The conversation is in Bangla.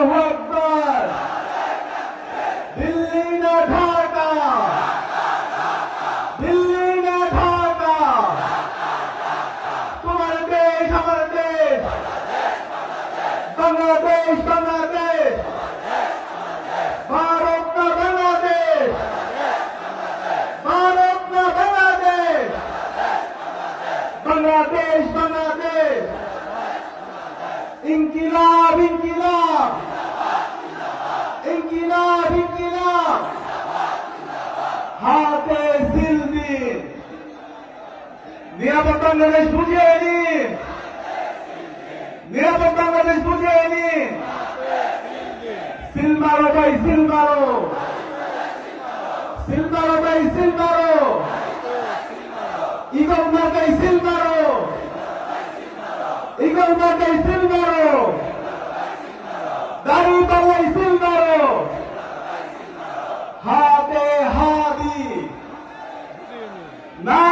আল্লাহু আকবার। দিল্লি না ঢাকা, দিল্লি না ঢাকা, তোমার দেশ আমার দেশ, বাংলাদেশ বাংলাদেশ, ভারত না বাংলাদেশ, ভারত না বাংলাদেশ, বাংলাদেশ বাংলাদেশ। ইনকিলাব ইনকিলাব, ইনকিলাব ইনকিলাব, হাতে সিল দিন। নিরাপদ বাংলাদেশ বুঝিয়ে নিন, নিরাপদ বাংলাদেশ বুঝিয়ে নিন। সিল মারো ভাই সিল মারো, সিল মারো ভাই সিল মারো, ইগল মার্কাই সিল মারো, ইগল মার্কাই সিল মারো, দাড়ি পাল্লাই সিল মারো, হাতে হাদি না